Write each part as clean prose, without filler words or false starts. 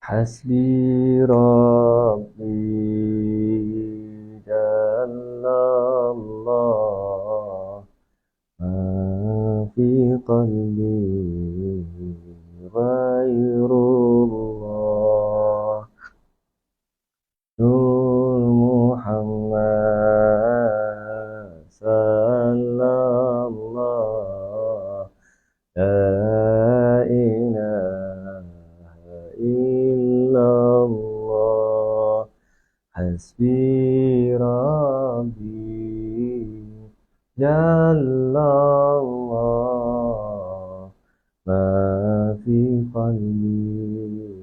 حسبي ربي جل الله ما في قلبي غير الله نور محمد صلى الله لا إله إلا الله حسبي ربي جل الله ما في قلبي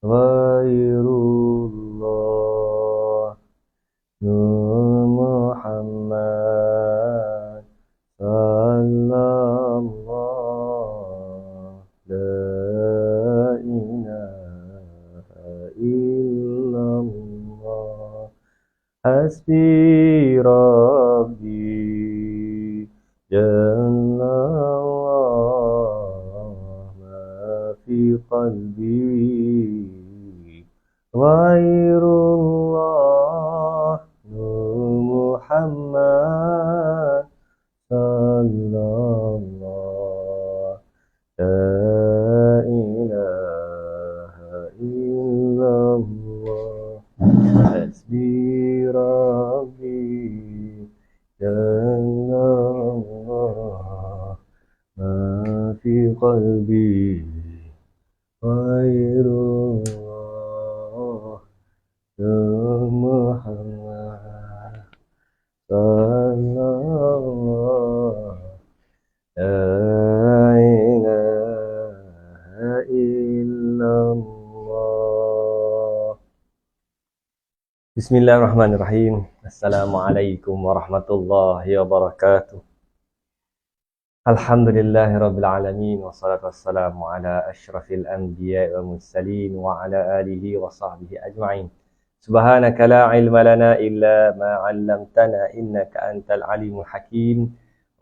غير الله نور محمد صلى الله لا إله إلا الله حسبي ربي جل الله ما في قلبي غير الله نور محمد صلى الله لا إله إلا الله حسبي ربي جل الله ما في قلبي غير الله يا محمد صلى الله لا إله إلا الله بسم الله الرحمن الرحيم السلام عليكم ورحمة الله وبركاته الحمد لله رب العالمين والصلاة والسلام على أشرف الأنبياء والمرسلين وعلى آله وصحبه أجمعين سبحانك لا علم لنا إلا ما علمتنا إنك أنت العليم الحكيم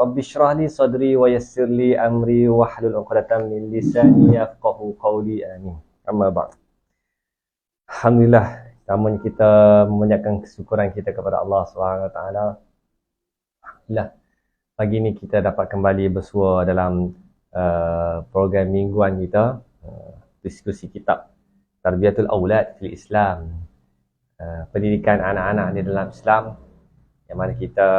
رب اشرح لي صدري ويسر لي أمري واحلل عقدة من لساني يفقهوا قولي آمين أما بعد Alhamdulillah, pertamanya kita memanjatkan kesyukuran kita kepada Allah SWT. Alhamdulillah, pagi ni kita dapat kembali bersua dalam program mingguan kita, diskusi kitab Tarbiyatul Aulad fil Islam, pendidikan anak-anak di dalam Islam, yang mana kita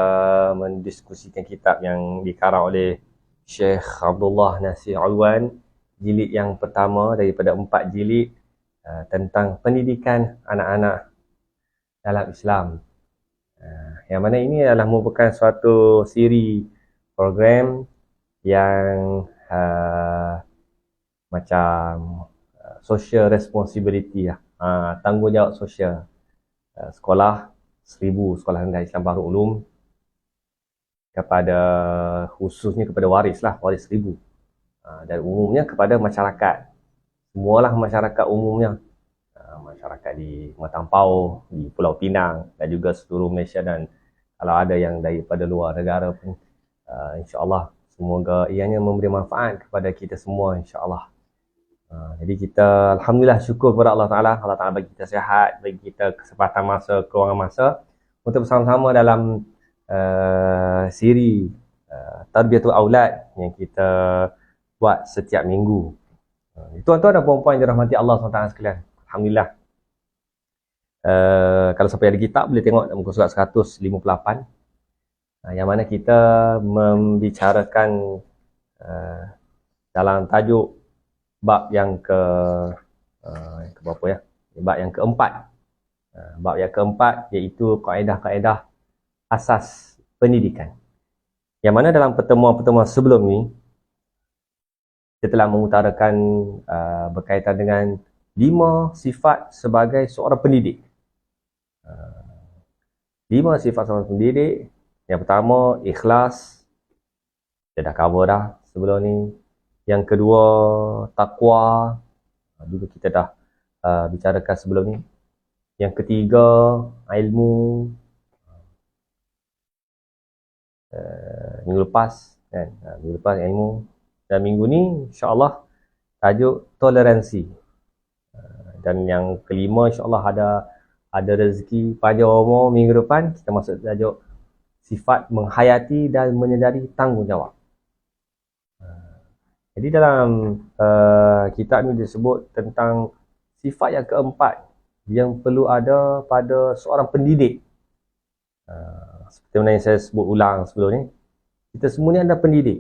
mendiskusikan kitab yang dikarang oleh Syekh Abdullah Nasir Alwan, jilid yang pertama daripada 4 jilid tentang pendidikan anak-anak dalam Islam. Yang mana ini adalah merupakan suatu siri program yang macam social responsibility lah. Tanggungjawab sosial. Sekolah 1000 sekolah rendah Islam Baharul Ulum kepada khususnya kepada waris 1000 dan umumnya kepada masyarakat. Semualah masyarakat umumnya, masyarakat di Matampau, di Pulau Pinang dan juga seluruh Malaysia, dan kalau ada yang daripada luar negara pun, insya-Allah semoga ianya memberi manfaat kepada kita semua, insya-Allah. Jadi kita alhamdulillah syukur kepada Allah Taala. Allah Taala bagi kita sihat, bagi kita kesempatan masa, keluangan masa untuk bersama-sama dalam siri Tarbiyatul Aulad yang kita buat setiap minggu. Tuan-tuan dan puan-puan yang dirahmati Allah SWT sekalian, alhamdulillah. Kalau sampai ada kitab boleh tengok muka surat 158, yang mana kita membicarakan dalam tajuk bab yang berapa ya? Bab yang keempat. Bab yang keempat iaitu kaedah-kaedah asas pendidikan. Yang mana dalam pertemuan-pertemuan sebelum ni kita telah mengutarakan berkaitan dengan 5 sifat sebagai seorang pendidik. 5 sifat seorang pendidik. Yang pertama, ikhlas. Kita dah cover dah sebelum ni. Yang kedua, takwa. Juga kita dah bicarakan sebelum ni. Yang ketiga, ilmu. Minggu lepas kan? Minggu lepas ilmu. Dan minggu ni insya-Allah tajuk toleransi. Dan yang kelima, insyaAllah ada rezeki panjang umur minggu depan, kita masuk tajuk sifat menghayati dan menyedari tanggungjawab. Jadi dalam kitab ni disebut tentang sifat yang keempat yang perlu ada pada seorang pendidik. Seperti mana yang saya sebut ulang sebelum ni, kita semua ni adalah pendidik.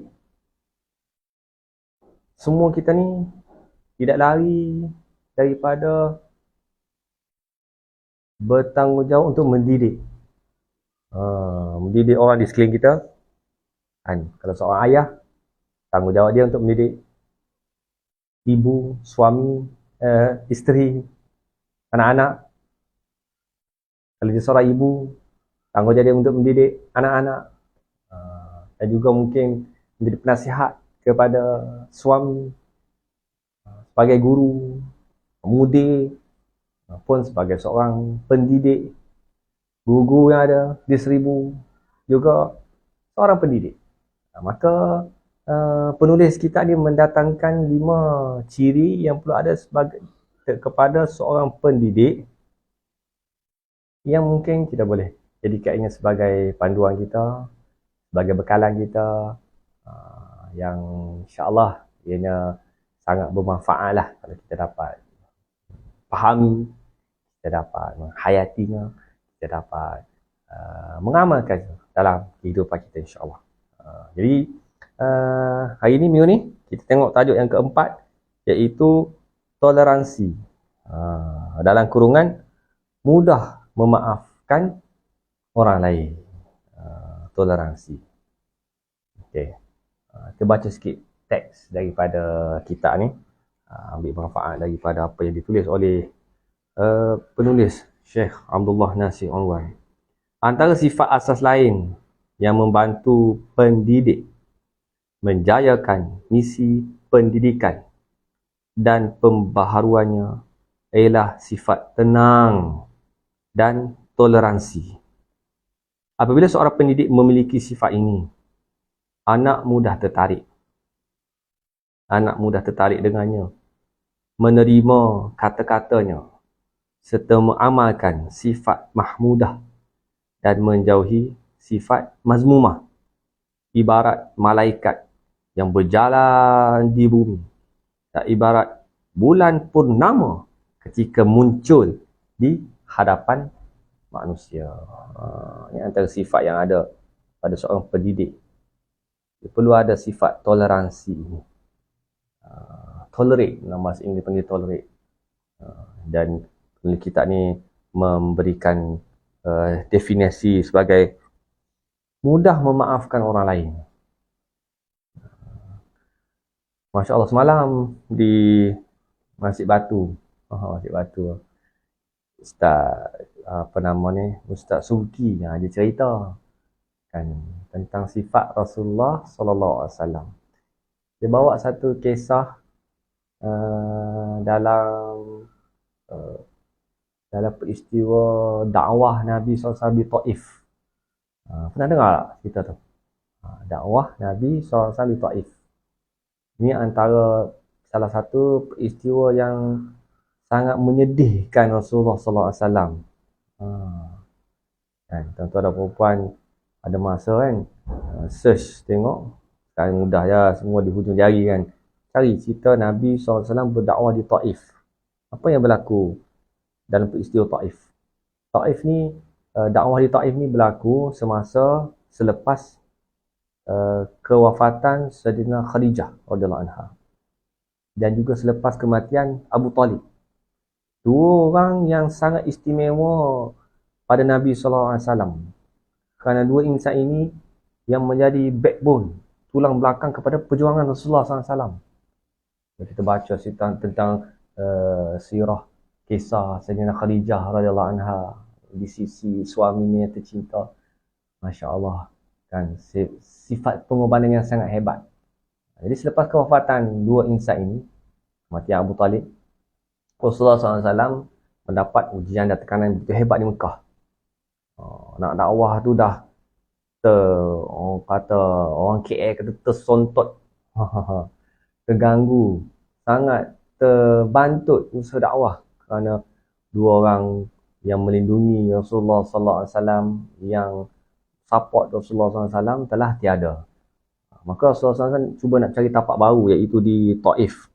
Semua kita ni tidak lari daripada bertanggungjawab untuk mendidik. Mendidik orang di sekeliling kita. Kan? Kalau seorang ayah, tanggungjawab dia untuk mendidik ibu, suami, isteri, anak-anak. Kalau dia seorang ibu, tanggungjawab dia untuk mendidik anak-anak. Dan juga mungkin menjadi penasihat kepada suami, sebagai guru, pemudik, pun sebagai seorang pendidik. Guru-guru yang ada di 1000 juga seorang pendidik. Maka penulis kitab ni mendatangkan 5 ciri yang perlu ada kepada seorang pendidik, yang mungkin kita boleh jadikan ini sebagai panduan kita, sebagai bekalan kita, yang insyaAllah ianya sangat bermanfaat lah kalau kita dapat fahami, kita dapat menghayatinya, kita dapat mengamalkan dalam kehidupan kita, insyaAllah. Jadi hari ni, minggu ni, kita tengok tajuk yang keempat, iaitu toleransi. Dalam kurungan, mudah memaafkan orang lain. Toleransi. Okay. Kita baca sikit teks daripada kitab ni. Ambil manfaat daripada apa yang ditulis oleh penulis Syekh Abdullah Nasir Unwan. Antara sifat asas lain yang membantu pendidik menjayakan misi pendidikan dan pembaharuannya ialah sifat tenang dan toleransi. Apabila seorang pendidik memiliki sifat ini, anak mudah tertarik. Anak mudah tertarik dengannya, menerima kata-katanya, serta mengamalkan sifat mahmudah dan menjauhi sifat mazmumah. Ibarat malaikat yang berjalan di bumi, dan ibarat bulan purnama ketika muncul di hadapan manusia. Ini antara sifat yang ada pada seorang pendidik. Dia perlu ada sifat toleransi. Tolerate, nama bahasa Inggeris panggil tolerate. Dan penulis kitab ni memberikan definisi sebagai mudah memaafkan orang lain. Masya Allah, semalam di Masjid Batu, Masjid Batu, Ustaz Ustaz Subki dia cerita kan tentang sifat Rasulullah sallallahu alaihi wasallam. Dia bawa satu kisah dalam peristiwa dakwah Nabi SAW di Taif. Pernah dengar tak cerita tu? Dakwah Nabi SAW di Taif. Ini antara salah satu peristiwa yang sangat menyedihkan Rasulullah SAW. Kan, tuan-tuan dan perempuan ada masa kan, search tengok. Sekarang mudah ya, semua di hujung jari kan. Cari cerita Nabi SAW berdakwah di Taif. Apa yang berlaku dalam peristiwa Taif? Taif ni, dakwah di Taif ni berlaku semasa selepas kewafatan Sayyidina Khadijah radhiyallahu anha, dan juga selepas kematian Abu Talib. Dua orang yang sangat istimewa pada Nabi SAW. Kerana dua insan ini yang menjadi backbone, tulang belakang kepada perjuangan Rasulullah SAW. Kita baca cerita tentang sirah kisah Sayyidina Khadijah radhiyallahu anha di sisi suaminya yang tercinta. Masya Allah, kan, sifat pengorbanan yang sangat hebat. Jadi selepas kewafatan dua insan ini, kematian Abu Talib, Rasulullah SAW mendapat ujian dan tekanan begitu hebat di Mekah. Nak dakwah tu dah orang KL kata tersontot, terganggu, sangat terbantut usaha dakwah kerana dua orang yang melindungi Rasulullah sallallahu alaihi wasallam, yang support Rasulullah sallallahu alaihi wasallam telah tiada. Maka Rasulullah sallallahu alaihi wasallam cuba nak cari tapak baru, iaitu di Taif.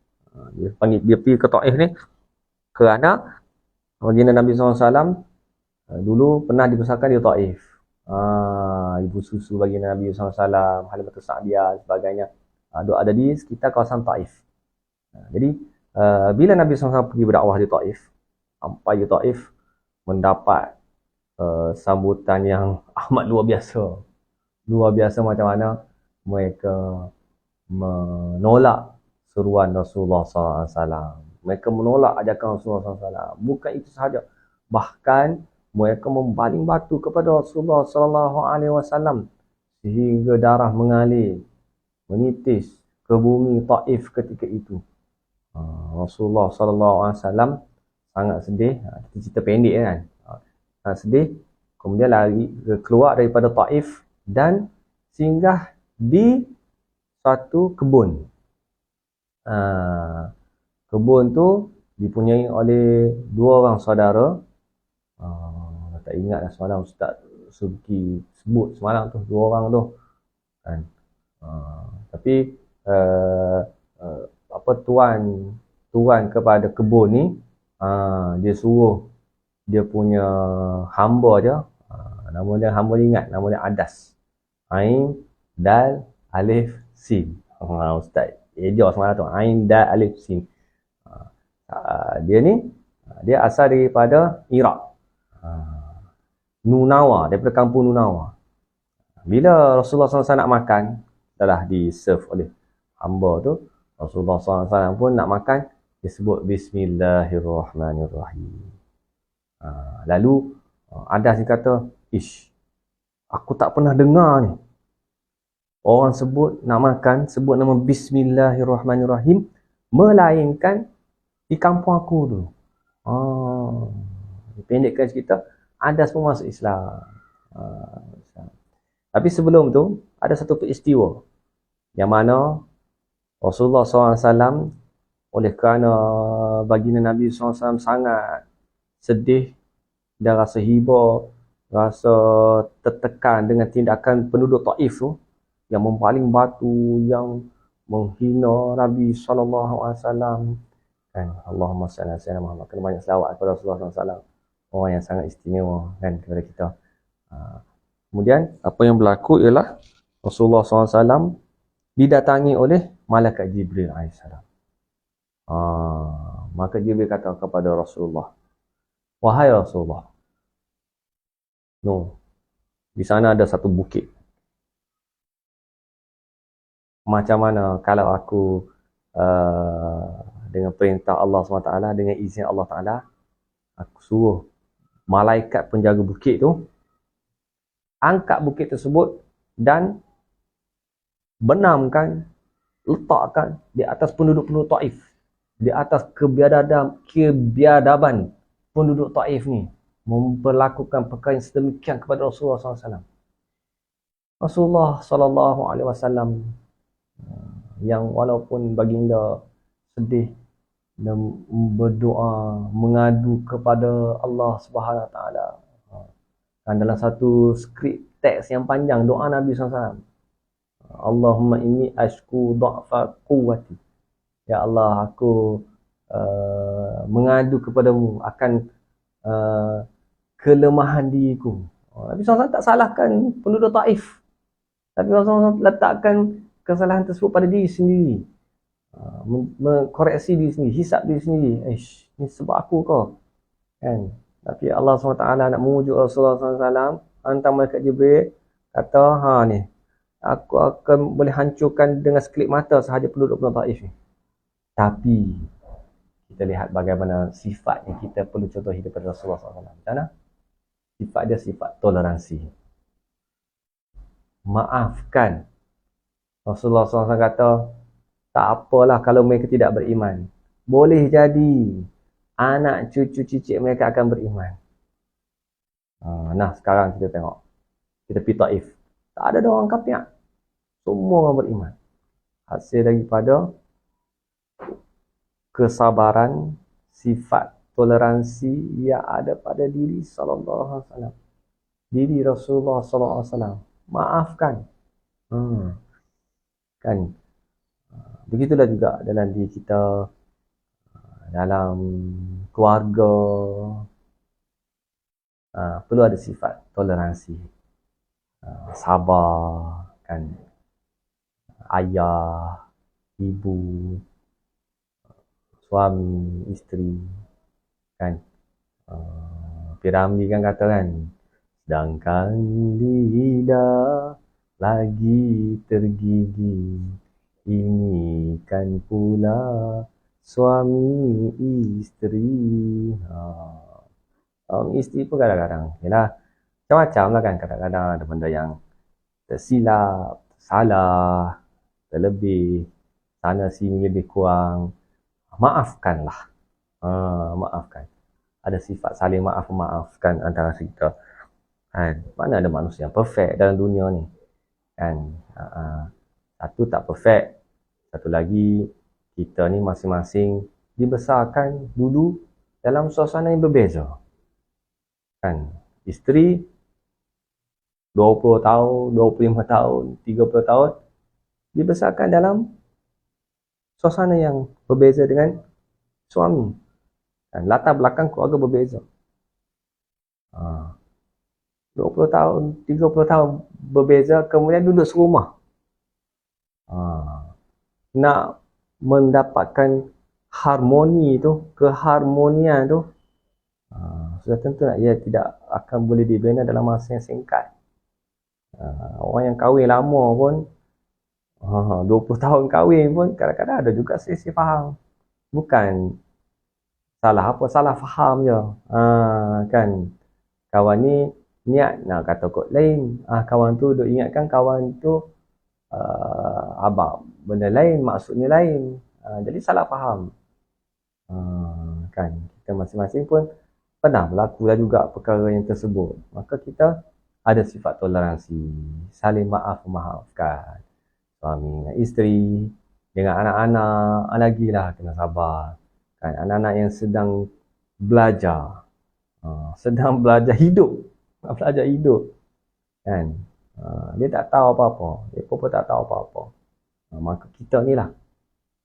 Dia pergi ke Taif ni kerana baginda Nabi sallallahu alaihi wasallam dulu pernah dibesarkan di Taif. Ibu susu baginda Nabi sallallahu alaihi wasallam, Halimatus Sa'diyah sebagainya, ada di sekitar kawasan Taif. Jadi bila Nabi SAW pergi berdakwah di Taif, sampai di Taif mendapat sambutan yang amat luar biasa. Luar biasa macam mana mereka menolak seruan Rasulullah SAW. Mereka menolak ajakan Rasulullah SAW. Bukan itu sahaja, bahkan mereka membaling batu kepada Rasulullah SAW sehingga darah mengalir, menitis ke bumi Taif ketika itu. Rasulullah SAW sangat sedih. Kita cerita pendek kan. Sangat sedih. Kemudian lari keluar daripada Taif dan singgah di satu kebun. Kebun tu dipunyai oleh dua orang saudara. Tak ingat dah semalam Ustaz Subki sebut semalam tu, dua orang tu kan. Tapi tuan kepada kebun ni, dia suruh dia punya hamba dia, nama dia hamba dia ingat, nama dia Adas. Ain Dal Alif Sin. Ustaz eja semalam tu, Ain Dal Alif Sin. Dia asal daripada Iraq. Nunawa, daripada kampung Nunawa. Bila Rasulullah SAW nak makan, telah di-serve oleh hamba tu, Rasulullah SAW pun nak makan, dia sebut Bismillahirrahmanirrahim. Lalu Adas ni kata, aku tak pernah dengar ni orang sebut nak makan, sebut nama Bismillahirrahmanirrahim, melainkan di kampung aku tu. Pendekkan cerita, Adas pun masuk Islam. Tapi sebelum tu, ada satu peristiwa yang mana Rasulullah SAW, oleh kerana baginda Nabi SAW sangat sedih dan rasa hibah, rasa tertekan dengan tindakan penduduk Taif tu, yang mempaling batu, yang menghina Nabi SAW. Kan, Allahumma salli ala sayyidina Muhammad. Kena banyak selawat kepada Rasulullah SAW. Orang yang sangat istimewa kan kepada kita. Kemudian apa yang berlaku ialah Rasulullah SAW didatangi oleh Malaikat Jibril AS. Maka Jibril kata kepada Rasulullah, wahai Rasulullah, di sana ada satu bukit. Macam mana kalau aku dengan perintah Allah SWT, dengan izin Allah Ta'ala, aku suruh malaikat penjaga bukit tu angkat bukit tersebut dan benamkan, letakkan di atas penduduk-penduduk Taif, di atas kebiadaban penduduk Taif ni memperlakukan perkara yang sedemikian kepada Rasulullah SAW. Rasulullah SAW yang walaupun baginda sedih dan berdoa, mengadu kepada Allah Subhanahu Wa Taala. Dan dalam satu skrip teks yang panjang doa Nabi SAW, Allahumma inni ashku dha'fa quwwati. Ya Allah, aku mengadu kepadamu akan kelemahan diriku. Nabi SAW tak salahkan penduduk Taif, tapi Rasulullah SAW letakkan kesalahan tersebut pada diri sendiri. Mengkoreksi diri sendiri, hisap diri sendiri. Ni sebab aku kau. Kan? Tapi Allah SWT nak memujuk Rasulullah SAW, hantar malaikat Jibril, kata, ni, aku akan boleh hancurkan dengan sekelip mata sahaja penduduk-penduduk Taif ni. Tapi kita lihat bagaimana sifat yang kita perlu contoh hidup pada Rasulullah SAW. Macam mana? Sifat dia sifat toleransi. Maafkan. Rasulullah SAW kata, tak apalah kalau mereka tidak beriman. Boleh jadi anak cucu cicit mereka akan beriman. Nah, sekarang kita tengok. Kita pergi Taif. Tak ada orang kafir. Semua orang beriman. Hasil daripada kesabaran, sifat toleransi yang ada pada diri sallallahu alaihi wasallam, diri Rasulullah sallallahu alaihi wasallam. Maafkan. Kan? Begitulah juga dalam diri kita, dalam keluarga, perlu ada sifat toleransi, sabar, kan? Ayah, ibu, suami, isteri, kan? Piramli kan kata kan, sedangkan lidah lagi tergigit, ini kan pula suami isteri. Isteri pun kadang-kadang, yalah, macam-macam lah kan, kadang-kadang ada benda yang tersilap, salah, terlebih, sana sini lebih kurang. Maafkanlah. Maafkan. Ada sifat saling maafkan antara kita. Kan? Mana ada manusia yang perfect dalam dunia ni. Kan? Satu tak perfect. Satu lagi, kita ni masing-masing dibesarkan dulu dalam suasana yang berbeza. Kan? Isteri 20 tahun, 25 tahun, 30 tahun dibesarkan dalam suasana yang berbeza dengan suami. Dan latar belakang keluarga berbeza. 20 tahun, 30 tahun berbeza, kemudian duduk serumah. Nak mendapatkan harmoni tu, keharmonian tu, sudah tentu nak ia tidak akan boleh dibina dalam masa yang singkat. Orang yang kahwin lama pun, 20 tahun kahwin pun, kadang-kadang ada juga selisih faham. Bukan salah apa, salah faham je. Kan, kawan ni niat nak kata kot lain. Kawan tu duk ingatkan kawan tu abang benda lain, maksudnya lain. Jadi salah faham. Kan, kita masing-masing pun pernah berlaku juga perkara yang tersebut. Maka kita ada sifat toleransi, saling maafkan. Suami dengan isteri, dengan anak-anak, lagilah kena sabar. Kan, anak-anak yang sedang belajar, sedang belajar hidup, kan, dia tak tahu apa-apa, dia pun tak tahu apa-apa. Maka kita ni lah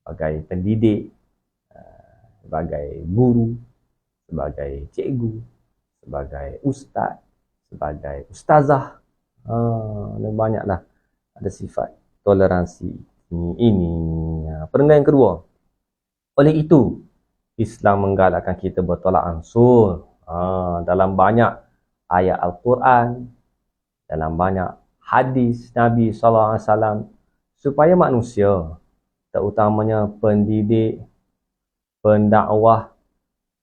sebagai pendidik, sebagai guru, sebagai cikgu, sebagai ustaz, sebagai ustazah, dan banyaklah ada sifat toleransi ini. Perenggan yang kedua, oleh itu Islam menggalakkan kita bertolak ansur dalam banyak ayat Al-Quran, dalam banyak hadis Nabi SAW, supaya manusia, terutamanya pendidik, pendakwah,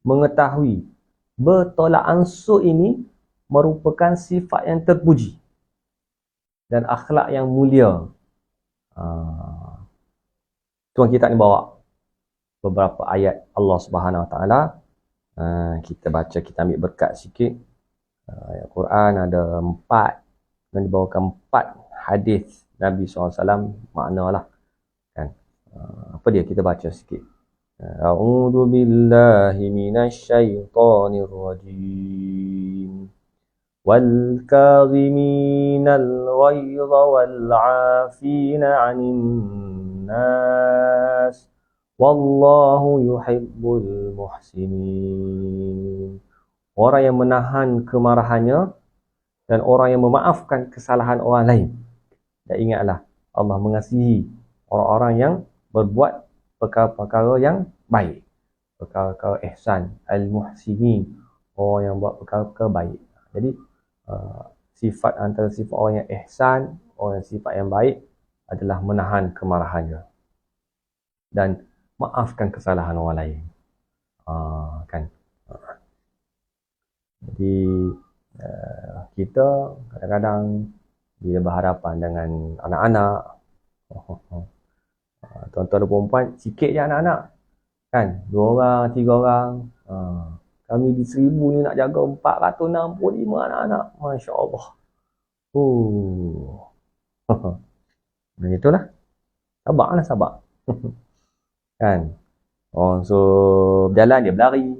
mengetahui bertolak ansur ini merupakan sifat yang terpuji dan akhlak yang mulia. Tuan kita ni bawa beberapa ayat Allah Subhanahu Wa Taala. Kita baca, kita ambil berkat sikit. Ayat Quran ada 4 dan dibawakan 4 hadis Nabi SAW, maknalah kan. Apa dia, kita baca sikit. A'udzu billahi minasyaitonir rajim. Wal kadhiminal ghaidha wal 'afina 'anil nas. Wallahu yuhibbul muhsinin. Orang yang menahan kemarahannya dan orang yang memaafkan kesalahan orang lain. Dan ingatlah, Allah mengasihi orang-orang yang berbuat perkara-perkara yang baik, perkara-perkara ihsan, al-muhsinin, orang yang buat perkara-perkara baik. Jadi sifat antara sifat orang yang ihsan, orang yang sifat yang baik adalah menahan kemarahannya dan maafkan kesalahan orang lain. Kan? Jadi kita kadang-kadang bila berhadapan dengan anak-anak, tuan-tuan dan perempuan, sikit je anak-anak, kan, 2 orang, 3 orang, kami di 1000 ni nak jaga 465 anak-anak, Masya Allah. Itulah, sabar. Kan, orang so berjalan dia berlari,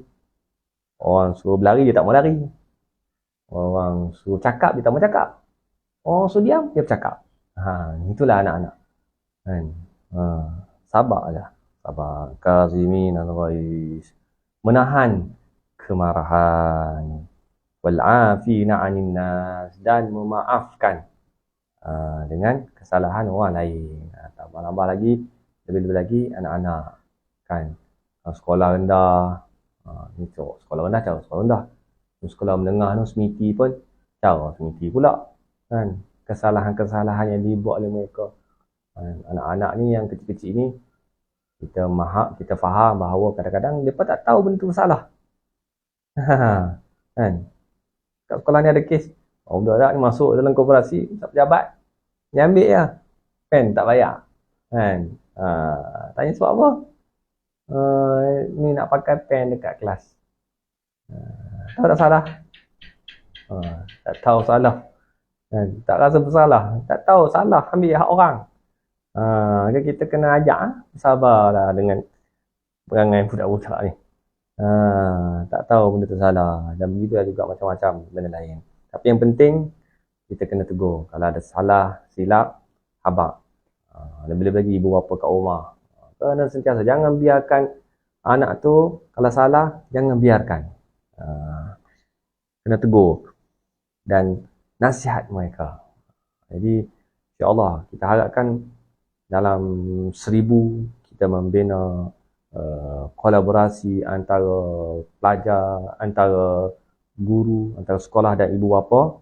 Orang suruh berlari, dia tak mau lari. Orang suruh cakap, dia tak mau cakap. Orang suruh diam, dia bercakap. Itulah anak-anak. Kan? Sabarlah. Sabar. Kazimin al-ghaiz. Menahan kemarahan. Wal'afina 'anil nas, dan memaafkan dengan kesalahan orang lain. Tambah-tambah lagi, lebih-lebih lagi anak-anak. Kan? Sekolah rendah, ni sekolah rendah cara sekolah rendah. Sekolah menengah tu semiti pun cara semiti pula. Kan? Kesalahan-kesalahan yang dibuat oleh mereka. Anak-anak ni yang kecil-kecil ni, kita faham bahawa kadang-kadang mereka tak tahu benda tu salah. Kan? Kat sekolah ni ada kes, budak-budak ni masuk dalam koperasi, tak pejabat, ni ambil je, pen tak bayar. Kan? Tanya sebab apa? Ni nak pakai pen dekat kelas. Tahu tak salah? Tak tahu salah. Tak rasa bersalah. Tak tahu salah, ambil hak orang. Kita kena ajak, sabarlah dengan perangai budak-budak ni. Tak tahu benda tu salah. Dan begitu juga macam-macam benda lain. Tapi yang penting, kita kena tegur. Kalau ada salah, silap, habaq. Lebih-lebih lagi ibu bapa kat rumah. Kena sentiasa, jangan biarkan anak tu, kalau salah, jangan biarkan. Kena tegur. Dan nasihat mereka. Jadi, insyaAllah, kita harapkan dalam 1000 kita membina kolaborasi antara pelajar, antara guru, antara sekolah dan ibu bapa.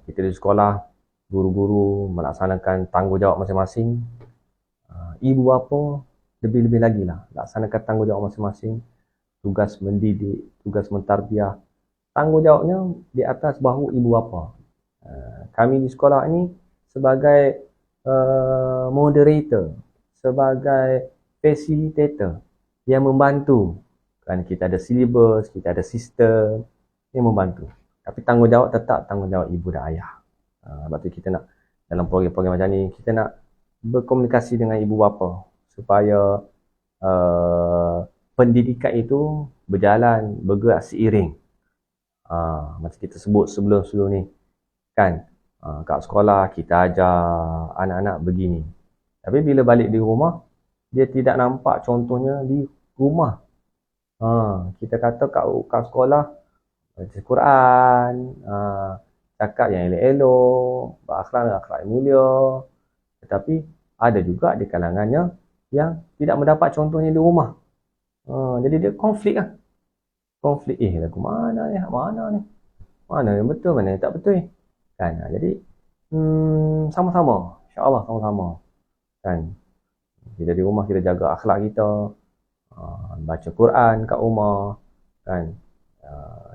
Kita di sekolah, guru-guru melaksanakan tanggungjawab masing-masing. Ibu bapa lebih-lebih lagi lah, laksanakan tanggungjawab masing-masing. Tugas mendidik, tugas mentarbiah, tanggungjawabnya di atas bahu ibu bapa. Kami di sekolah ini sebagai moderator, sebagai facilitator yang membantu. Kan kita ada silibus, kita ada sistem yang membantu. Tapi tanggungjawab tetap tanggungjawab ibu dan ayah. Sebab tu kita nak, dalam program-program macam ni, kita nak berkomunikasi dengan ibu bapa supaya pendidikan itu berjalan, bergerak seiring. Macam kita sebut sebelum-sebelum ni. Kan? Kat sekolah kita ajar anak-anak begini. Tapi bila balik di rumah, dia tidak nampak contohnya di rumah. Kita kata kat sekolah, baca Quran, cakap yang elok-elok, berakhlak yang mulia. Tetapi ada juga di kalangannya yang tidak mendapat contohnya di rumah. Jadi dia konflik lah. Konflik, lagu mana ni? Mana yang betul, mana yang tak betul. Kan? Jadi, sama-sama. InsyaAllah sama-sama. Kan? Kita di rumah kita jaga akhlak kita, baca Quran kat rumah, kan?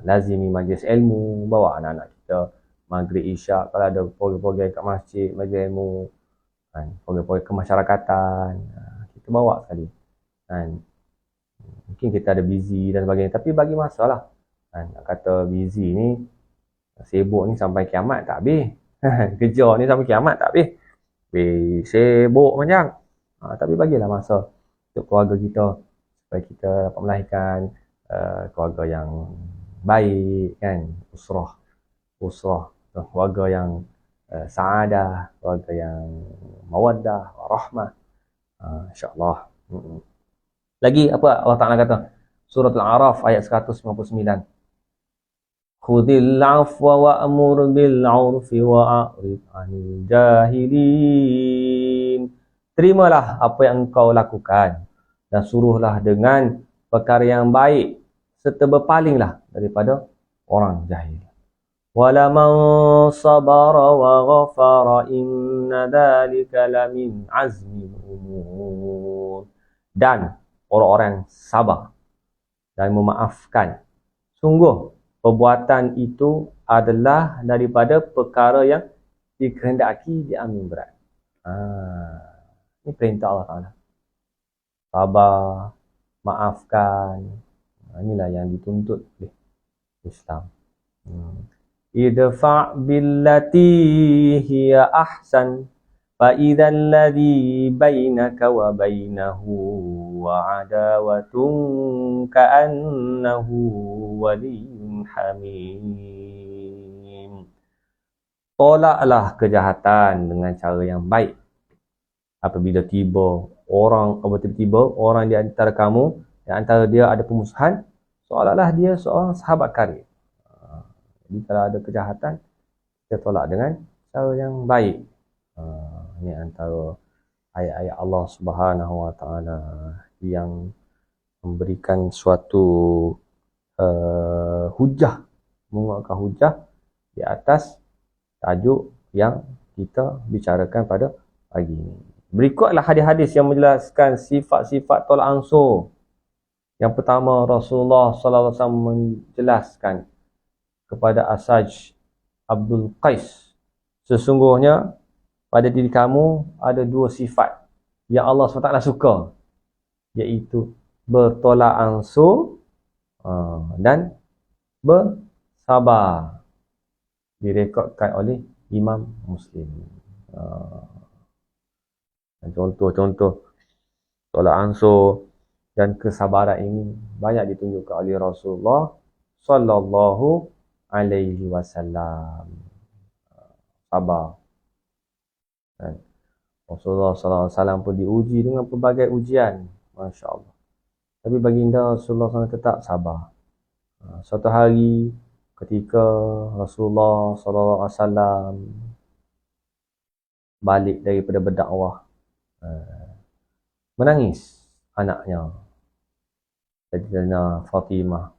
Lazimi majlis ilmu, bawa anak-anak kita maghrib isyak, kalau ada program-program kat masjid, majlis ilmu, kan? Program-program kemasyarakatan, kita bawa sekali. Kan? Mungkin kita ada busy dan sebagainya, tapi bagi masa lah. Kan? Nak kata busy ni, sibuk ni sampai kiamat tak habis. Kerja ni sampai kiamat tak habis. Sibuk panjang. Tapi bagilah masa untuk keluarga kita, supaya kita dapat melahirkan keluarga yang baik, kan? Usrah, keluarga yang saadah, keluarga yang mawaddah, warahmah. InsyaAllah. Lagi apa Allah Ta'ala kata? Surah Al-A'raf ayat 159. Khudil afwa wa'mur bil 'urfi wa'rid 'anil jahilin. Terimalah apa yang engkau lakukan dan suruhlah dengan perkara yang baik serta berpalinglah daripada orang jahil. Wala man sabara wa ghafara inna dzalika lamin azmil umur. Dan orang-orang yang sabar dan memaafkan, sungguh perbuatan itu adalah daripada perkara yang dikehendaki diambil berat. Ini perintah Allah Ta'ala. Sabar, maafkan. Inilah yang dituntut oleh Islam. Idfa' billati hiya ahsan fa idzal ladzi bainaka wa bainahu وعداوة كأنه ولي حميم. Tolaklah kejahatan dengan cara yang baik. Apabila tiba-tiba orang di antara kamu, di antara dia ada pemusuhan, seolah-olah dia seorang sahabat karib. Jadi kalau ada kejahatan, kita tolak dengan cara yang baik. Ini antara ayat-ayat Allah Subhanahu Wa Taala yang memberikan suatu hujah, menguatkan hujah di atas tajuk yang kita bicarakan pada pagi ini. Berikutlah hadis-hadis yang menjelaskan sifat-sifat tolak ansur. Yang pertama, Rasulullah SAW menjelaskan kepada Asaj Abdul Qais, sesungguhnya pada diri kamu ada dua sifat yang Allah SWT suka, iaitu bertolak ansur dan bersabar. Direkodkan oleh Imam Muslim. Contoh-contoh tolak ansur dan kesabaran ini banyak ditunjukkan oleh Rasulullah sallallahu alaihi wasallam. Sabar. Rasulullah sallallahu alaihi wasallam pun diuji dengan pelbagai ujian, masya-Allah. Tapi baginda Rasulullah SAW tetap sabar. Suatu hari ketika Rasulullah sallallahu alaihi wasallam balik daripada berdakwah, menangis anaknya Sayyidatina Fatimah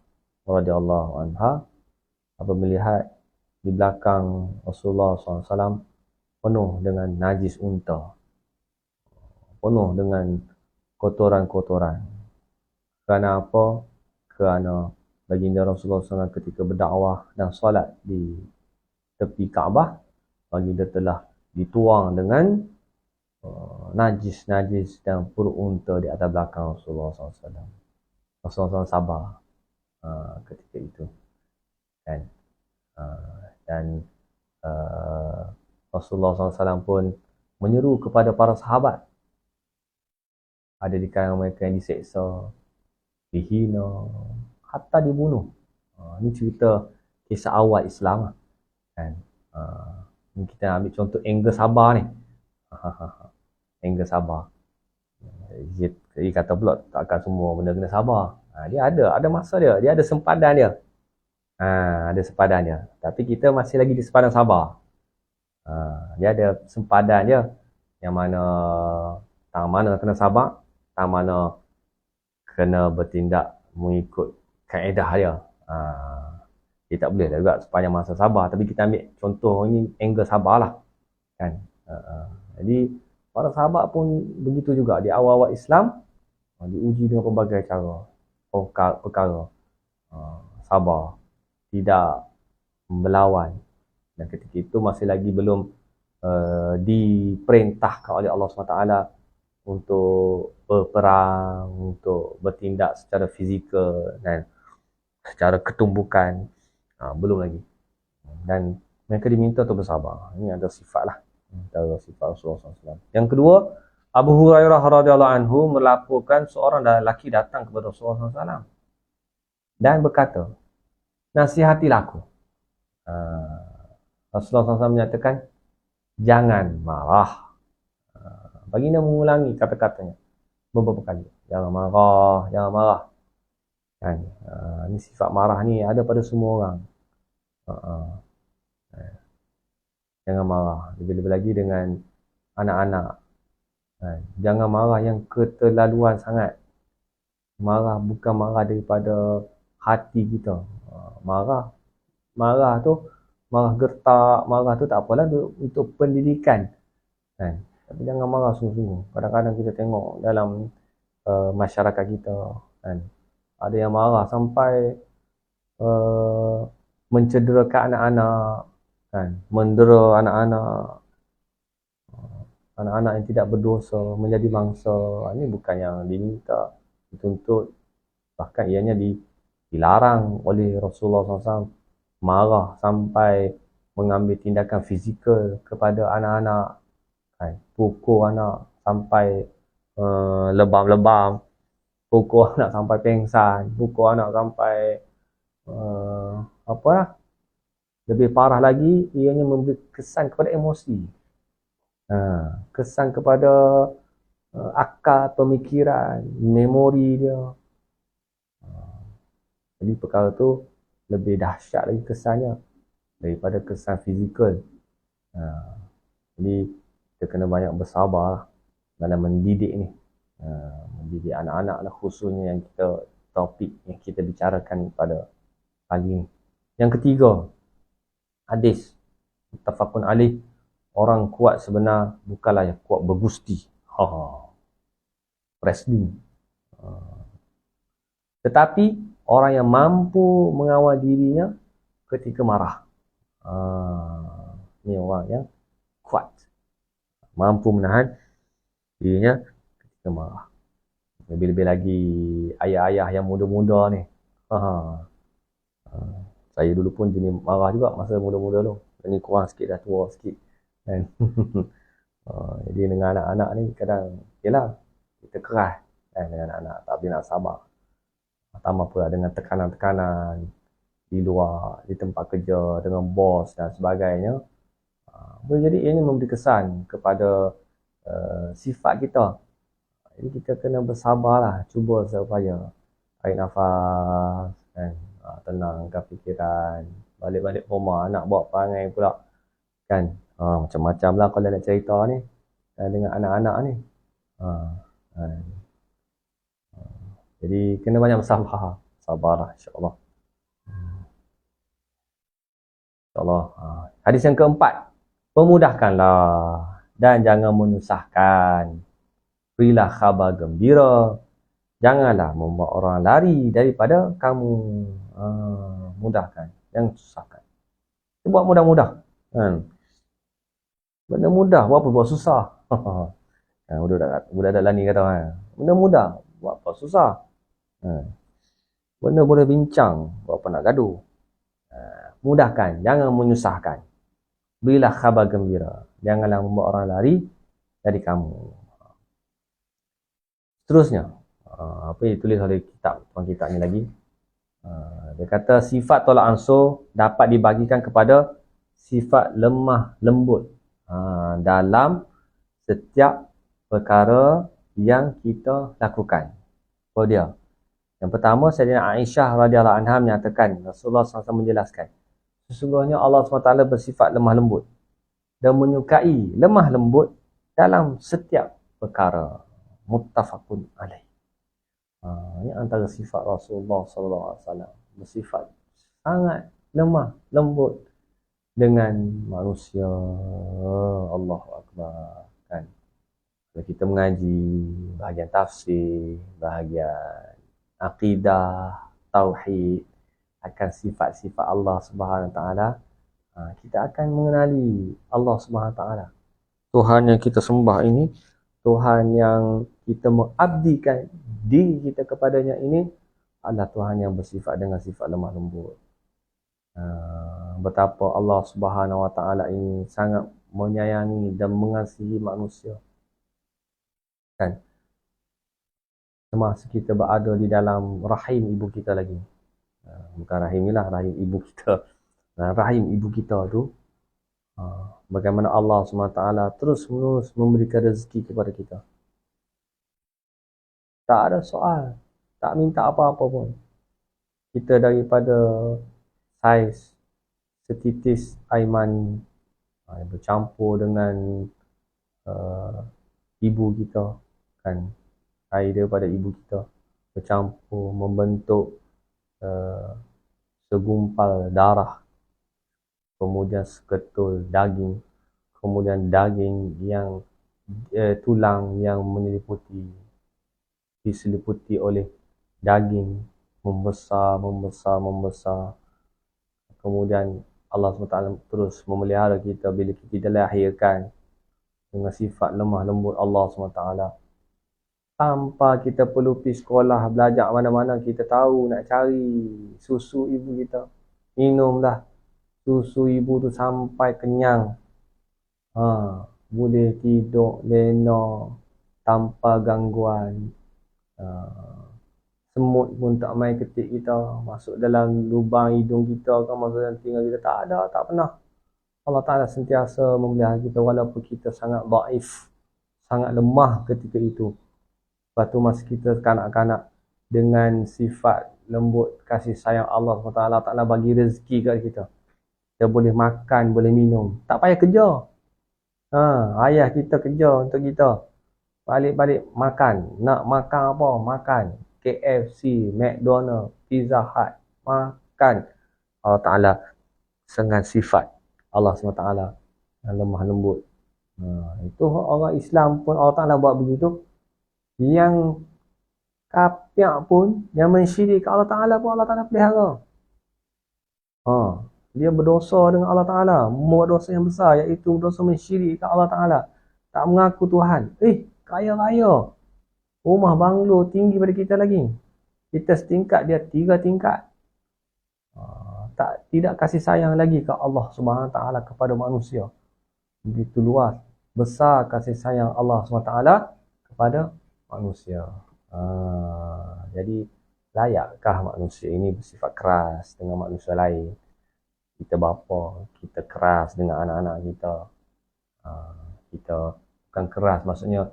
radhiyallahu anha apabila melihat di belakang Rasulullah SAW penuh dengan najis unta, penuh dengan kotoran-kotoran. Kerana apa? Kerana baginda Rasulullah SAW ketika berdakwah dan solat di tepi Kaabah, baginda telah dituang dengan najis-najis dan perut unta di atas belakang Rasulullah SAW. Rasulullah SAW sabar ketika itu, kan? Dan Rasulullah SAW pun menyeru kepada para sahabat. Ada di kalangan mereka yang diseksa, dihina, hatta dibunuh. Ini cerita kisah awal Islam, kan? Ini kita ambil contoh angle sabar ni. Angle sabar. Dia kata pula takkan semua benda kena sabar. Dia ada masa dia ada sempadan dia. Ada sempadan dia. Tapi kita masih lagi di sempadan sabar. Dia ada sempadan dia yang mana tang mana kena sabar, tang mana kena bertindak mengikut kaedah dia. Dia tak boleh juga sepanjang masa sabar, tapi kita ambil contoh ini angle sabar lah, kan? Jadi para sahabat pun begitu juga di awal-awal Islam, diuji dengan pelbagai cara, perkara, sabar, tidak melawan, dan ketika itu masih lagi belum diperintahkan oleh Allah SWT untuk berperang, untuk bertindak secara fizikal dan secara ketumbukan, belum lagi. Dan mereka diminta untuk bersabar. Ini ada sifat lah, antara sifat Rasulullah SAW. Yang kedua, Abu Hurairah radhiyallahu anhu melaporkan seorang lelaki datang kepada Rasulullah SAW dan berkata, nasihatilah aku. Rasulullah SAW menyatakan, jangan marah. Baginda mengulangi kata-katanya beberapa kali. Jangan marah, jangan marah. Kan? Ini sifat marah ni ada pada semua orang. Jangan marah. Lebih-lebih lagi dengan anak-anak. Jangan marah yang keterlaluan sangat. Marah bukan marah daripada hati kita. Marah tu, marah gertak, marah tu tak apalah untuk pendidikan, kan? Tapi jangan marah sungguh-sungguh. Kadang-kadang kita tengok dalam masyarakat kita, kan, ada yang marah sampai mencederakan anak-anak, kan, mendera anak-anak yang tidak berdosa menjadi mangsa. Ini bukan yang diminta, dituntut, bahkan ianya dilarang oleh Rasulullah SAW. Marah sampai mengambil tindakan fizikal kepada anak-anak, kan, pukul anak sampai lebam-lebam, pukul anak sampai pengsan, pukul anak sampai apa lah. Lebih parah lagi, ianya memberi kesan kepada emosi. Kesan kepada akal, pemikiran, memori dia. Jadi perkara tu lebih dahsyat lagi kesannya daripada kesan fizikal. Jadi kita kena banyak bersabar dalam mendidik ni. Mendidik anak-anak lah, khususnya yang topik yang kita bicarakan pada pagi ni. Yang ketiga, hadis muttafaqun alaih, orang kuat sebenar bukanlah yang kuat bergusti. Wrestling. Tetapi orang yang mampu mengawal dirinya ketika marah. Ini orang yang kuat. Mampu menahan dirinya ketika marah. Lebih-lebih lagi ayah-ayah yang muda-muda ni. Saya dulu pun jenis marah juga masa muda-muda tu. Ini kurang sikit, dah tua sikit. Kan? Jadi dengan anak-anak ni kadang, yelah, kita keras kan, dengan anak-anak. Tapi nak sabar. Tambah pula dengan tekanan-tekanan di luar, di tempat kerja, dengan bos dan sebagainya. Boleh jadi ini memberi kesan kepada sifat kita. Jadi kita kena bersabarlah, cuba supaya tarik nafas, kan? Tenangkan fikiran. Balik-balik rumah, anak bawa perangai pula. Kan? Macam-macam lah kalau nak cerita ni. Dengan anak-anak ni. Jadi kena banyak bersabar. Sabarlah, insyaAllah. InsyaAllah. Hadis yang keempat. Pemudahkanlah dan jangan menyusahkan. Berilah khabar gembira. Janganlah membuat orang lari daripada kamu. Mudahkan. Jangan susahkan. Buat mudah-mudah. Benda mudah, buat apa buat susah? Budak dah lani kata. Benda mudah, buat apa susah? Benda boleh bincang, buat apa nak gaduh? Mudahkan, jangan menyusahkan. Berilah khabar gembira. Janganlah membuat orang lari dari kamu. Seterusnya, apa yang ditulis oleh kitab ni lagi. Dia kata sifat tolak ansur dapat dibagikan kepada sifat lemah lembut dalam setiap perkara yang kita lakukan. Oh dia. Yang pertama, Sayyidina Aisyah radhiyallahu anha menyatakan, Rasulullah SAW menjelaskan, sesungguhnya Allah SWT bersifat lemah lembut dan menyukai lemah lembut dalam setiap perkara. Muttafaqun alaih. Ini antara sifat Rasulullah SAW, bersifat sangat lemah lembut dengan manusia. Allahu Akbar. Kan? Kalau kita mengaji bahagian tafsir, bahagian akidah, tauhid, akan sifat-sifat Allah Subhanahu Wa Taala, kita akan mengenali Allah Subhanahu Wa Taala. Tuhan yang kita sembah ini, Tuhan yang kita mengabdikan diri kita kepadanya ini adalah Tuhan yang bersifat dengan sifat lemah lembut. Betapa Allah Subhanahu Wa Taala ini sangat menyayangi dan mengasihi manusia. Kan? Semasa kita berada di dalam rahim ibu kita lagi. Bukan rahim inilah, rahim ibu kita. Rahim ibu kita tu, bagaimana Allah SWT terus-menerus memberikan rezeki kepada kita. Tak ada soal, tak minta apa-apa pun. Kita daripada saiz setitis air mani yang bercampur dengan ibu kita, kan, air daripada ibu kita bercampur membentuk segumpal darah, kemudian seketul daging, kemudian daging yang tulang yang diseliputi oleh daging membesar. Kemudian Allah SWT terus memelihara kita bila kita dilahirkan dengan sifat lemah lembut Allah SWT. Tanpa kita perlu pergi sekolah, belajar mana-mana, kita tahu nak cari susu ibu kita. Minumlah susu ibu tu sampai kenyang. Boleh tidur lena tanpa gangguan. semut pun tak main ketik kita, masuk dalam lubang hidung kita, kan masuk dalam telinga kita, tak ada, tak pernah. Allah Ta'ala sentiasa memelihara kita walaupun kita sangat dhaif, sangat lemah ketika itu. Lepas tu masa kita kanak-kanak, dengan sifat lembut kasih sayang Allah SWT, Allah Ta'ala bagi rezeki kat kita. Kita boleh makan, boleh minum, tak payah kerja. Ayah kita kerja untuk kita. Balik-balik makan. Nak makan apa? Makan. KFC, McDonald, Pizza Hut. Makan. Allah Ta'ala dengan sifat Allah SWT yang lemah lembut. Itu orang Islam pun Allah Ta'ala buat begitu. Yang kafir pun, yang mensyirik ke Allah Ta'ala pun Allah Ta'ala pelihara. Dia berdosa dengan Allah Ta'ala, membuat dosa yang besar, iaitu dosa mensyirik ke Allah Ta'ala, tak mengaku Tuhan. Kaya raya, rumah banglo tinggi pada kita lagi, kita setingkat, dia 3 tingkat. Tidak kasih sayang lagi ke Allah Subhanahu Wa Ta'ala kepada manusia. Begitu luas, besar kasih sayang Allah Subhanahu Wa Ta'ala kepada manusia. Jadi layakkah manusia ini bersifat keras dengan manusia lain? Kita bapa, kita keras dengan anak-anak kita. Kita bukan keras, maksudnya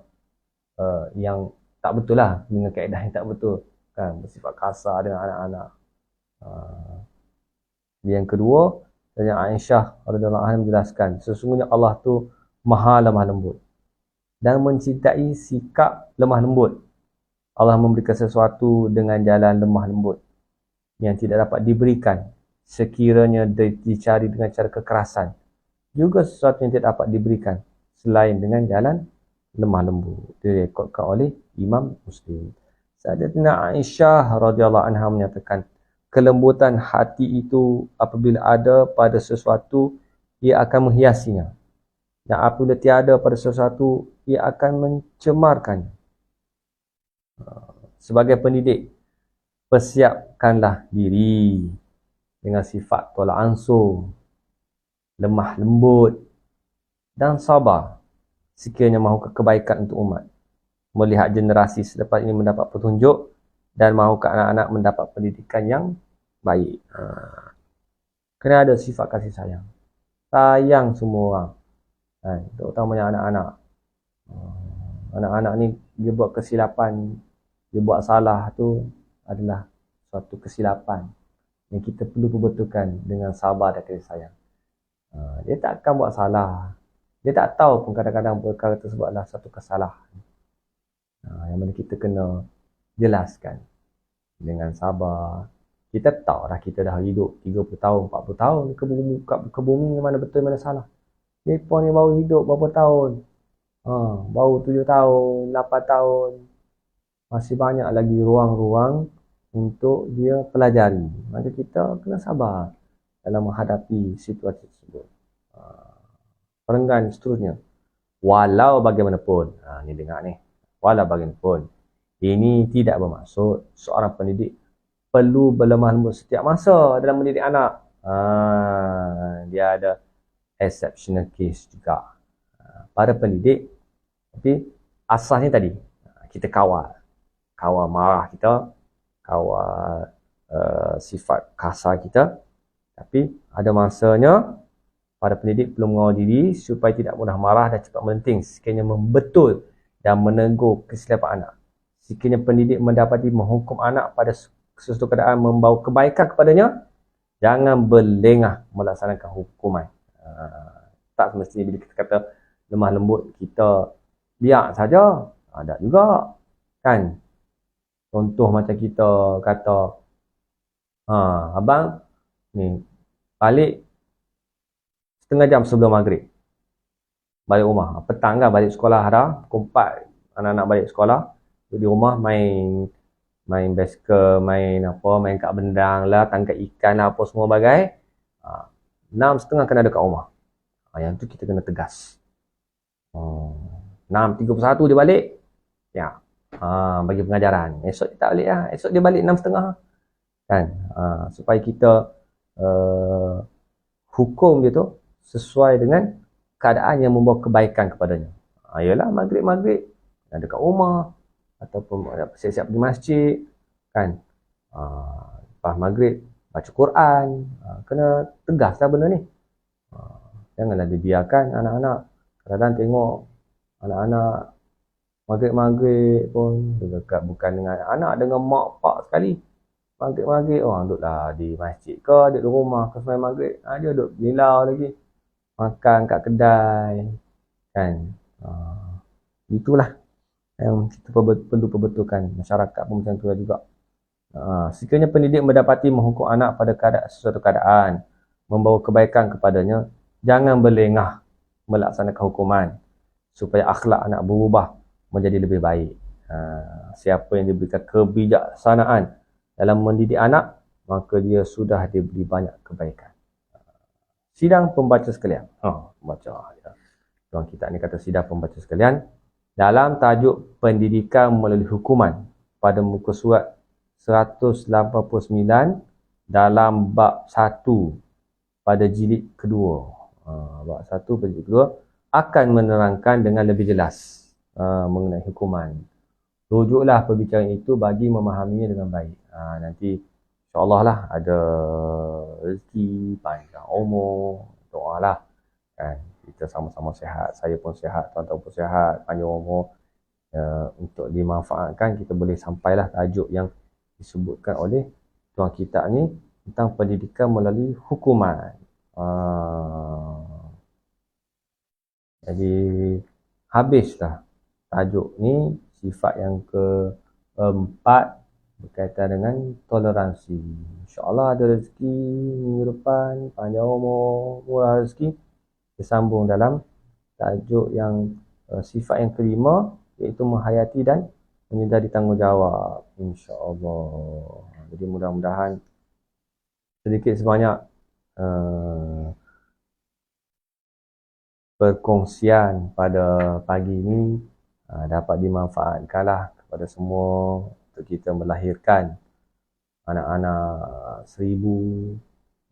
yang tak betul lah, dengan kaedah yang tak betul, kan, bersifat kasar dengan anak-anak. Yang kedua, dari Aisyah radhiyallahu anha menjelaskan, sesungguhnya Allah tu maha lemah lembut dan mencintai sikap lemah lembut. Allah memberikan sesuatu dengan jalan lemah lembut yang tidak dapat diberikan sekiranya dicari dengan cara kekerasan. Juga sesuatu yang tidak dapat diberikan selain dengan jalan lemah lembut. Direkodkan oleh Imam Muslim. Sayyidatina Aisyah radhiyallahu anha menyatakan, kelembutan hati itu apabila ada pada sesuatu, ia akan menghiasinya. Dan apabila tiada pada sesuatu, ia akan mencemarkannya. Sebagai pendidik, persiapkanlah diri dengan sifat tolak ansur, lemah lembut dan sabar sekiranya mahu kebaikan untuk umat, melihat generasi selepas ini mendapat petunjuk dan mahu anak-anak mendapat pendidikan yang baik. Kena ada sifat kasih sayang. Sayang semua orang. Terutamanya anak-anak. Anak-anak ni dia buat kesilapan, dia buat salah tu adalah suatu kesilapan yang kita perlu perbetulkan dengan sabar dan kasih sayang. Dia tak akan buat salah. Dia tak tahu pun kadang-kadang perkara tersebut adalah satu kesalahan. Yang mana kita kena jelaskan dengan sabar. Kita tahu dah, kita dah hidup 30 tahun, 40 tahun ke bumi, mana betul, mana salah. Mereka ni baru hidup berapa tahun? Baru 7 tahun, 8 tahun. Masih banyak lagi ruang-ruang untuk dia pelajari. Maka kita kena sabar dalam menghadapi situasi tersebut. Perenggan seterusnya. Walau bagaimanapun, ni dengar ni. Walau bagaimanapun, ini tidak bermaksud seorang pendidik perlu berlemah lembut setiap masa dalam mendidik anak. Dia ada exceptional case juga. Para pendidik, tapi asasnya tadi, kita kawal marah kita, kawal sifat kasar kita. Tapi ada masanya para pendidik perlu mengawal diri supaya tidak mudah marah dan cepat melenting sekiranya membetul dan menegur kesilapan anak. Sekiranya pendidik mendapati menghukum anak pada sesuatu keadaan membawa kebaikan kepadanya, jangan berlengah melaksanakan hukuman. Tak semestinya bila kita kata lemah lembut, kita biar saja. Ada juga, kan? Contoh macam kita kata, abang ni balik setengah jam sebelum maghrib, balik rumah. Petang kan balik sekolah dah, pukul 4 anak-anak balik sekolah. Di rumah main basikal, main kad bendang lah, tangkap ikan lah, apa semua bagai. 6:30 kena ada kat rumah. Yang tu kita kena tegas. 6:31 dia balik. Ya. Bagi pengajaran. Esok dia tak balik lah. Esok dia balik 6:30. Kan? Supaya kita hukum dia tu sesuai dengan keadaan yang membawa kebaikan kepadanya. Yalah maghrib ada kat rumah, ataupun siap-siap pergi masjid, kan. Lepas maghrib baca Quran, kena tegaslah benda ni. Janganlah dibiarkan anak-anak. Kadang-kadang tengok anak-anak maghrib-maghrib pun dekat bukan dengan anak, dengan mak pak sekali. Maghrib-maghrib duduklah di masjid ke, duduk di rumah ke sembahyang maghrib, dia duduk nilau lagi, makan kat kedai kan. Itulah yang kita perlu perbetulkan. Masyarakat pun macam tu juga. Sekiranya pendidik mendapati menghukum anak pada sesuatu keadaan membawa kebaikan kepadanya, jangan berlengah melaksanakan hukuman supaya akhlak anak berubah menjadi lebih baik. Siapa yang diberikan kebijaksanaan dalam mendidik anak, maka dia sudah diberi banyak kebaikan. Sidang pembaca sekalian. Baca. Tuan kita ni kata sidang pembaca sekalian. Dalam tajuk pendidikan melalui hukuman pada muka surat 189 dalam bab 1 pada jilid kedua. Bab 1 pada jilid kedua akan menerangkan dengan lebih jelas mengenai hukuman. Rujuklah perbicaraan itu bagi memahaminya dengan baik. Nanti insyaAllah lah ada rezeki, panjang umur, doalah kan. Kita sama-sama sihat, saya pun sihat, tuan-tuan pun sihat, panjang umur. Untuk dimanfaatkan, kita boleh sampailah tajuk yang disebutkan oleh tuan kita ni tentang pendidikan melalui hukuman. Jadi habislah tajuk ni, sifat yang keempat berkaitan dengan toleransi. InsyaAllah ada rezeki minggu depan, panjang umur, murah rezeki. Disambung dalam tajuk yang sifat yang kelima, iaitu menghayati dan menyedari tanggungjawab. InsyaAllah. Jadi mudah-mudahan sedikit sebanyak perkongsian pada pagi ini dapat dimanfaatkanlah kepada semua untuk kita melahirkan anak-anak 1000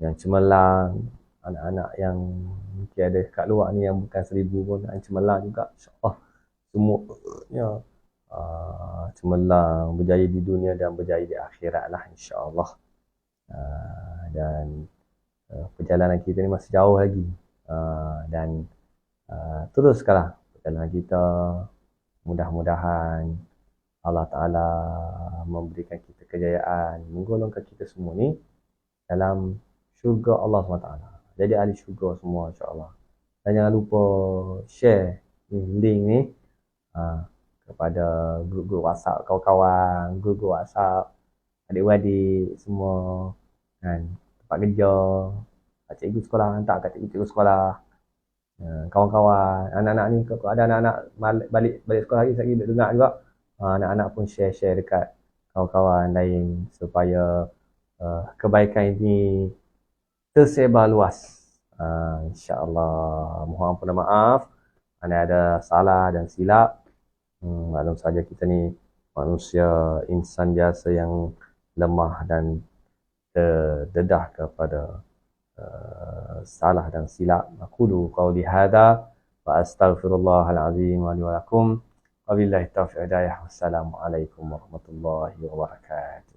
yang cemerlang, anak-anak yang mungkin ada kat luar ni yang bukan 1000 pun yang cemerlang juga, insyaAllah semuanya cemerlang, berjaya di dunia dan berjaya di akhirat lah, insyaAllah. Dan perjalanan kita ni masih jauh lagi, dan teruskanlah perjalanan kita. Mudah-mudahan Allah Ta'ala memberikan kita kejayaan, menggolongkan kita semua ni dalam syurga Allah SWT. Jadi ahli syurga semua, insyaAllah. Dan jangan lupa share link ni kepada grup-grup WhatsApp kawan-kawan, grup-grup WhatsApp adik-beradik semua kan, tempat kerja, cikgu sekolah hantar kat cikgu sekolah, kawan-kawan, anak-anak ni, kalau ada anak-anak balik sekolah lagi, saya dengar juga, anak-anak pun share dekat kawan-kawan lain supaya kebaikan ini tersebar luas. InsyaAllah. Mohon ampun dan maaf mana ada salah dan silap. Maklum saja kita ni manusia, insan biasa yang lemah dan terdedah kepada salah dan silap. Aqulu qawli hadha wa astaghfirullahal azim wa li wa lakum. Wabillahi taufiq hidayah. Wassalamualaikum warahmatullahi wabarakatuh.